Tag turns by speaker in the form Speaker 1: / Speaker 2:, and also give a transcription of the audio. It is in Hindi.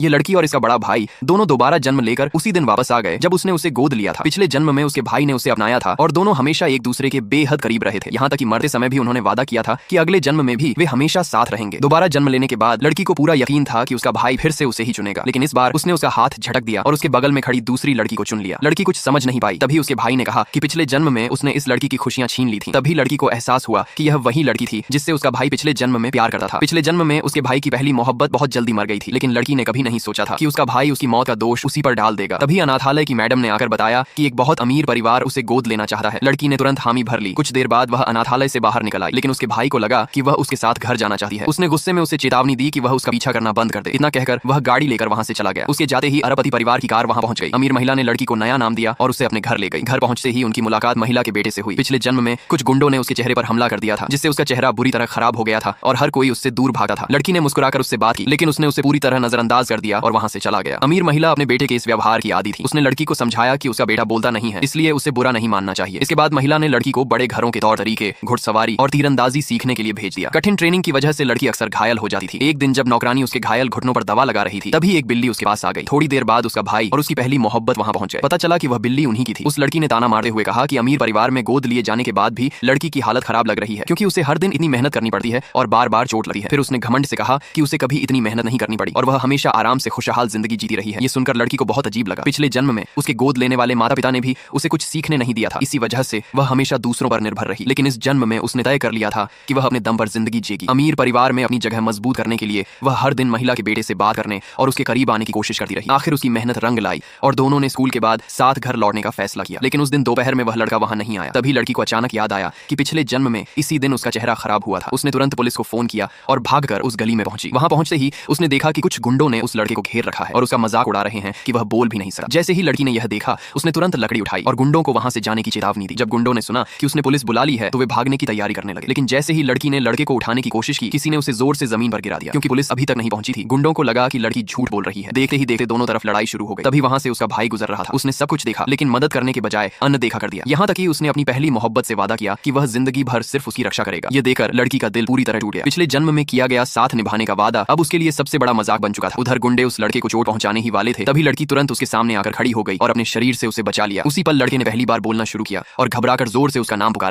Speaker 1: ये लड़की और इसका बड़ा भाई दोनों दोबारा जन्म लेकर उसी दिन वापस आ गए जब उसने उसे गोद लिया था। पिछले जन्म में उसके भाई ने उसे अपनाया था और दोनों हमेशा एक दूसरे के बेहद करीब रहे थे। यहाँ तक कि मरते समय भी उन्होंने वादा किया था कि अगले जन्म में भी वे हमेशा साथ रहेंगे। दोबारा जन्म लेने के बाद लड़की को पूरा यकीन था कि उसका भाई फिर से उसे ही चुनेगा, लेकिन इस बार उसने उसका हाथ झटक दिया और उसके बगल में खड़ी दूसरी लड़की को चुन लिया। लड़की कुछ समझ नहीं पाई। तभी उसके भाई ने कहा कि पिछले जन्म में उसने इस लड़की की खुशियां छीन ली थी। तभी लड़की को एहसास हुआ कि यह वही लड़की थी जिससे उसका भाई पिछले जन्म में प्यार करता था। पिछले जन्म में उसके भाई की पहली मोहब्बत बहुत जल्दी मर गई थी, लेकिन लड़की ने कभी नहीं सोचा था कि उसका भाई उसकी मौत का दोष उसी पर डाल देगा। तभी अनाथालय की मैडम ने आकर बताया कि एक बहुत अमीर परिवार उसे गोद लेना चाहता है। लड़की ने तुरंत हामी भर ली। कुछ देर बाद वह अनाथालय से बाहर निकल आई, लेकिन उसके भाई को लगा कि वह उसके साथ घर जाना चाहती है। उसने गुस्से में उसे चेतावनी दी कि वह उसका पीछा करना बंद कर दे। इतना कहकर वह गाड़ी लेकर वहां से चला गया। उसके जाते ही अरबपति परिवार की कार वहां पहुंच गई। अमीर महिला ने लड़की को नया नाम दिया और उसे अपने घर ले गई। घर पहुंचते ही उनकी मुलाकात महिला के बेटे से हुई। पिछले जन्म में कुछ गुंडों ने उसके चेहरे पर हमला कर दिया था, जिससे उसका चेहरा बुरी तरह खराब हो गया था और हर कोई उससे दूर भागा था। लड़की ने मुस्कुराकर उससे बात की, लेकिन उसने उसे पूरी तरह नजरअंदाज कर दिया और वहां से चला गया। अमीर महिला अपने बेटे के इस व्यवहार की आदी थी। उसने लड़की को समझाया कि उसका बेटा बोलता नहीं है, इसलिए उसे बुरा नहीं मानना चाहिए। इसके बाद महिला ने लड़की को बड़े घरों के तौर तरीके, घुड़सवारी और तीरंदाजी सीखने के लिए भेज दिया। कठिन ट्रेनिंग की वजह से लड़की अक्सर घायल हो जाती थी। एक दिन जब नौकरानी उसके घायल घुटनों पर दवा लगा रही थी, तभी एक बिल्ली उसके पास आ गई। थोड़ी देर बाद उसका भाई और उसकी पहली मोहब्बत वहां पहुंच गए। पता चला कि वह बिल्ली उन्हीं की थी। उस लड़की ने ताना मारते हुए कहा कि अमीर परिवार में गोद लिए जाने के बाद भी लड़की की हालत खराब लग रही है, क्योंकि उसे हर दिन इतनी मेहनत करनी पड़ती है और बार बार चोट लगी है। फिर उसने घमंड से कहा कि उसे कभी इतनी मेहनत नहीं करनी पड़ी और वह हमेशा आराम से खुशहाल जिंदगी जीती रही है। ये सुनकर लड़की को बहुत अजीब लगा। पिछले जन्म में उसके गोद लेने वाले माता पिता ने भी उसे कुछ सीखने नहीं दिया था। इसी वजह से वह हमेशा दूसरों पर निर्भर रही। लेकिन इस जन्म में उसने तय कर लिया था कि वह अपने दम पर जिंदगी जिएगी। अमीर परिवार में अपनी जगह मजबूत करने के लिए वह हर दिन महिला के बेटे से बात करने और उसके करीब आने की कोशिश करती रही। आखिर उसकी मेहनत रंग लाई और दोनों ने स्कूल के बाद साथ घर लौटने का फैसला किया। लेकिन उस दिन दोपहर में वह लड़का वहां नहीं आया। तभी लड़की को अचानक याद आया कि पिछले जन्म में इसी दिन उसका चेहरा खराब हुआ था। उसने तुरंत पुलिस को फोन किया और भागकर उस गली में पहुंची। वहां पहुंचते ही उसने देखा कि कुछ गुंडों ने उस लड़के को घेर रखा है और उसका मजाक उड़ा रहे हैं कि वह बोल भी नहीं सकता। जैसे ही लड़की ने यह देखा, उसने तुरंत लकड़ी उठाई और गुंडों को वहां से जाने की चेतावनी दी। जब गुंडों ने सुना कि उसने पुलिस बुला ली है, तो वे भागने की तैयारी करने लगे। लेकिन जैसे ही लड़की ने लड़के को उठाने की कोशिश की, किसी ने उसे जोर से जमीन पर गिरा दिया। क्योंकि पुलिस अभी तक नहीं पहुंची थी, गुंडों को लगा कि लड़की झूठ बोल रही है। देखते ही देखते दोनों तरफ लड़ाई शुरू हो गई। तभी वहां से उसका भाई गुजर रहा था। उसने सब कुछ देखा, लेकिन मदद करने के बजाय अनदेखा कर दिया। यहाँ तक कि उसने अपनी पहली मोहब्बत से वादा किया कि वह जिंदगी भर सिर्फ उसकी रक्षा करेगा। ये देखकर लड़की का दिल पूरी तरह टूट गया। पिछले जन्म में किया गया साथ निभाने का वादा अब उसके लिए सबसे बड़ा मजाक बन चुका था। उधर गुंडे उस लड़के को चोट पहुंचाने ही वाले थे। तभी लड़की तुरंत उसके सामने आकर खड़ी हो गई और अपने शरीर से उसे बचा लिया। उसी पल लड़के ने पहली बार बोलना शुरू किया और घबराकर जोर से उसका नाम पुकारा।